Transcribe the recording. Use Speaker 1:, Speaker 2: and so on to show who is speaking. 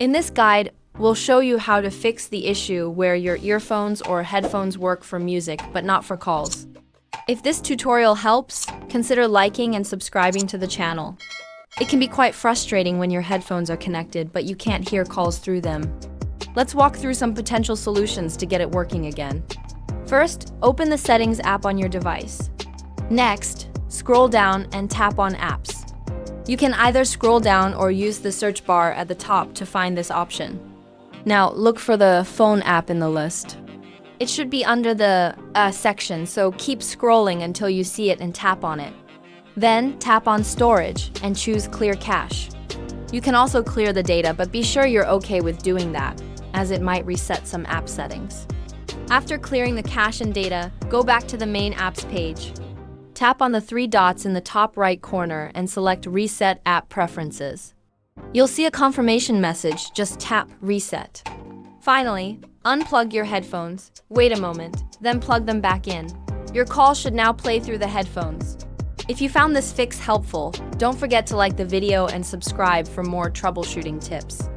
Speaker 1: In this guide, we'll show you how to fix the issue where your earphones or headphones work for music but not for calls. If this tutorial helps, consider liking and subscribing to the channel. It can be quite frustrating when your headphones are connected but you can't hear calls through them. Let's walk through some potential solutions to get it working again. First, open the Settings app on your device. Next, scroll down and tap on Apps. You can either scroll down or use the search bar at the top to find this option. Now, look for the phone app in the list. It should be under the section, so keep scrolling until you see it and tap on it. Then, tap on Storage and choose Clear Cache. You can also clear the data, but be sure you're okay with doing that, as it might reset some app settings. After clearing the cache and data, go back to the main apps page. Tap on the three dots in the top right corner and select Reset App Preferences. You'll see a confirmation message, just tap Reset. Finally, unplug your headphones, wait a moment, then plug them back in. Your call should now play through the headphones. If you found this fix helpful, don't forget to like the video and subscribe for more troubleshooting tips.